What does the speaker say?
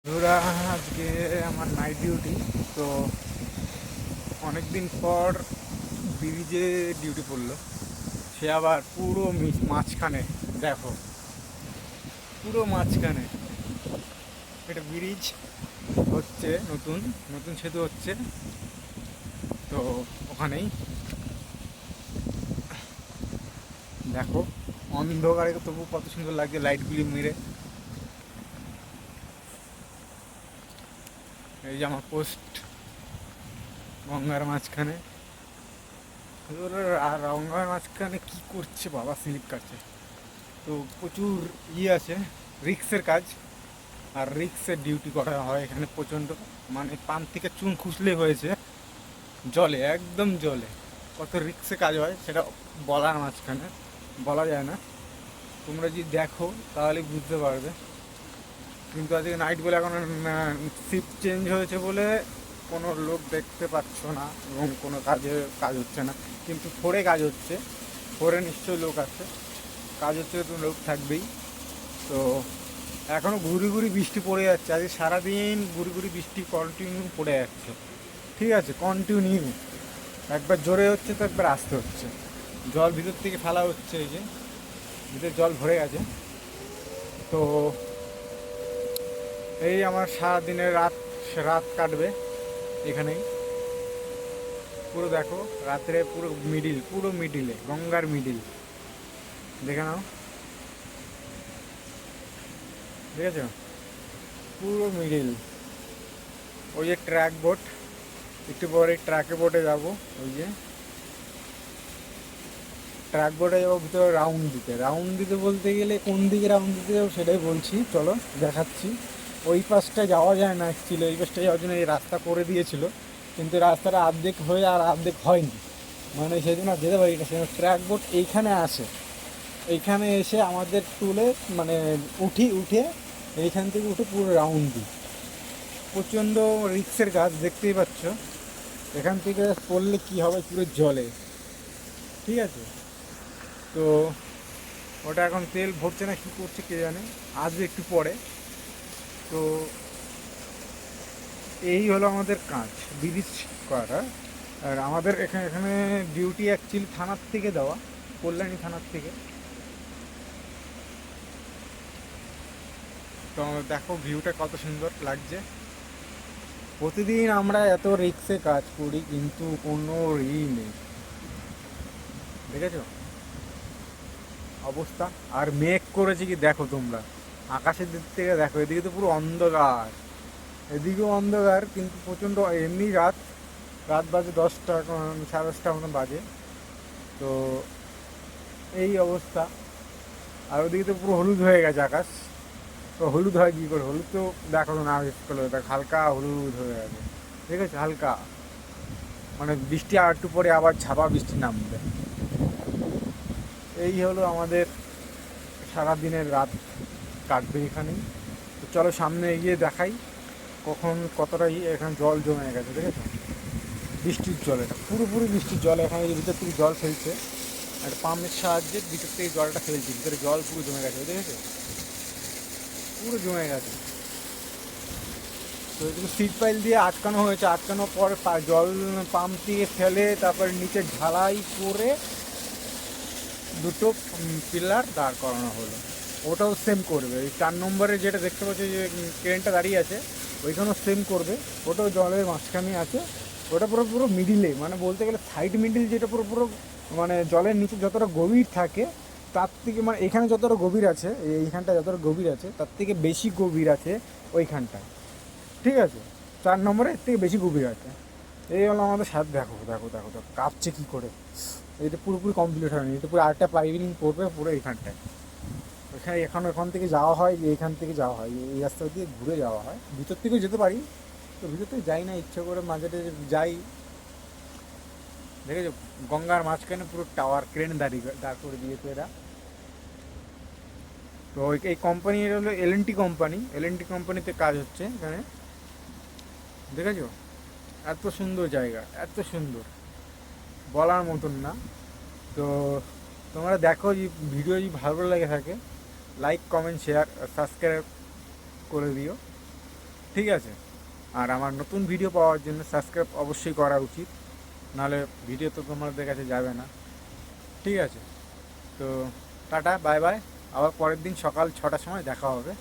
বন্ধুরা, আজকে আমার নাইট ডিউটি। তো অনেক দিন পর ব্রিজে ডিউটি পড়লো। সে আবার পুরো মাঝখানে, দেখো, পুরো মাঝখানে একটা ব্রিজ হচ্ছে, নতুন নতুন সেতু হচ্ছে। তো ওখানেই দেখো, অন্ধকারে তবু কত সুন্দর লাগছে লাইটগুলি মেরে। এই যে আমার পোস্ট, গঙ্গার মাঝখানে। আর গঙ্গার মাঝখানে কি করছে বাবা, স্লিপ কাটছে। তো প্রচুর আছে, রিক্সের কাজ। আর রিক্সের ডিউটি করা হয় এখানে প্রচণ্ড। মানে পান থেকে চুন খুঁজলে হয়েছে, জলে, একদম জলে। কত রিক্সে কাজ হয় সেটা বলার মাঝখানে বলা যায় না। তোমরা যদি দেখো তাহলে বুঝতে পারবে। কিন্তু আজকে নাইট বলে, এখন শিফট চেঞ্জ হয়েছে বলে কোনো লোক দেখতে পাচ্ছ না, এবং কোনো কাজ হচ্ছে না। কিন্তু ফোরে কাজ হচ্ছে, ফোরে নিশ্চয়ই লোক আছে, কাজ হচ্ছে, তো লোক থাকবেই। তো এখনও ঘুরি ঘুরি বৃষ্টি পড়ে যাচ্ছে, আজকে সারাদিন ঘুরি ঘুরি বৃষ্টি কন্টিনিউ পড়ে যাচ্ছে। ঠিক আছে, কন্টিনিউ। একবার জোরে হচ্ছে তো একবার আসতে হচ্ছে। জল ভিতর থেকে ফেলা হচ্ছে, এই যে ভিতরে জল ভরে গেছে। তো এই আমার সারাদিনের রাত রাত কাটবে এখানেই। পুরো দেখো, রাত্রে পুরো মিডিলে, গঙ্গার মিডিল, দেখে নাও, ঠিক আছে, পুরো মিডিল। ওই যে ট্র্যাক বোট, একটু পরে ট্র্যাকে বোটে যাবো। ওই যে ট্র্যাক বোটে যাবো ভিতরে রাউন্ড দিতে বলতে গেলে কোন দিকে রাউন্ড দিতে যাবো সেটাই বলছি, চলো দেখাচ্ছি। ওই পাশটা যাওয়া যায় না অ্যাকচুয়ালি, ওই পাশটা যাওয়ার জন্য এই রাস্তা করে দিয়েছিল, কিন্তু রাস্তাটা অর্ধেক হয়ে আর অর্ধেক হয়নি। মানে সেদিন আর যেতে পারি না। সেদিন ট্র্যাক বোট এইখানে আসে, এইখানে এসে আমাদের তুলে, মানে উঠে এইখান থেকে উঠে পুরো রাউন্ড দিই। প্রচণ্ড রিক্সের কাজ, দেখতেই পাচ্ছ। এখান থেকে পড়লে কি হবে, পুরো জলে, ঠিক আছে। তো ওটা এখন তেল ভরছে না, কী করছে কে জানে, আসবে একটু পরে। তো এই হলো আমাদের কাজ, ব্রিজ করা। আর আমাদের এখানে এখানে ডিউটি অ্যাকচুয়ালি থানার থেকে দেওয়া, কল্যাণী থানার থেকে। তো দেখো ভিউটা কত সুন্দর লাগছে। প্রতিদিন আমরা এত রিক্সে কাজ করি কিন্তু কোনো নেই, দেখেছো অবস্থা। আর মেঘ করেছে কি দেখো তোমরা, আকাশের দিক থেকে দেখো, এদিকে তো পুরো অন্ধকার, এদিকেও অন্ধকার, কিন্তু প্রচণ্ড। এমনি রাত রাত বাজে 10টা, 10:30 মতন বাজে। তো এই অবস্থা। আর ওদিকে তো পুরো হলুদ হয়ে গেছে আকাশ। তো হলুদ হয় কী করে, হলুদ তো দেখো না, করলে দেখ, হালকা হলুদ হয়ে গেছে, ঠিক আছে, হালকা। মানে বৃষ্টি আর একটু পরে আবার ঝাপা বৃষ্টি নামবে। এই হলো আমাদের সারাদিনের রাত কাটবে এখানেই। তো চলো সামনে এগিয়ে দেখাই কখন কতটা এখানে জল জমে গেছে, দেখেছো, বৃষ্টির জল, এটা পুরোপুরি বৃষ্টির জল। এখানে ভিতর থেকে জল ফেলছে, একটা পাম্পের সাহায্যে ভিতর থেকে জলটা ফেলছে, ভিতরে জল পুরো জমে গেছে, দেখেছো, পুরো জমে গেছে। তো এগুলো সিট পাইল দিয়ে আটকানো হয়েছে, আটকানোর পর জল পাম্প দিয়ে ফেলে তারপরে নিচে ঢালাই করে দুটো পিলার দাঁড় করানো হলো। ওটাও সেম করবে, এই 4 নম্বরে যেটা দেখতে পাচ্ছি যে ট্রেনটা দাঁড়িয়ে আছে, ওইখানেও সেম করবে। ওটাও জলের মাঝখানে আছে, ওটা পুরো পুরো মিডিলে, মানে বলতে গেলে সাইড মিডিল, যেটা পুরো পুরো মানে জলের নিচে যতটা গভীর থাকে তার থেকে, মানে এখানে যতটা গভীর আছে, এইখানটা যতটা গভীর আছে তার থেকে বেশি গভীর আছে ওইখানটায়, ঠিক আছে। 4 নম্বরে এর থেকে বেশি গভীর আছে। এই হলো আমাদের সাথে, দেখো দেখো দেখো দেখো কাঁপছে কী করে। এটা পুরোপুরি কমপ্লিট হয়নি, এটা পুরো আরেকটা পাইপিং করবে পুরো এইখানটায়। ওইখানে এখান থেকে যাওয়া হয়, এইখান থেকে যাওয়া হয়, এই রাস্তা দিয়ে ঘুরে যাওয়া হয়, ভিতর থেকেও যেতে পারি। তো ভিতর থেকে যাই না, ইচ্ছে করে মাঝেতে যাই। দেখেছো, গঙ্গার মাঝখানে পুরো টাওয়ার, ক্রেন দাঁড় করে দিয়েছে এরা। তো এই কোম্পানির হলো L&T কোম্পানি, L&T কোম্পানিতে কাজ হচ্ছে এখানে, দেখেছো। এত সুন্দর জায়গা, এত সুন্দর, বলার মতন না। তো তোমরা দেখো, যে ভিডিও যদি ভালো লেগে থাকে, লাইক, কমেন্ট, শেয়ার, সাবস্ক্রাইব করে দিও। ঠিক আছে। আর আমার নতুন ভিডিও পাওয়ার জন্য সাবস্ক্রাইব অবশ্যই করা উচিত, নাহলে ভিডিও তো তোমাদের কাছে যাবে না। ঠিক আছে, তো টাটা, বাই বাই। আবার পরের দিন সকাল 6টার সময় দেখা হবে।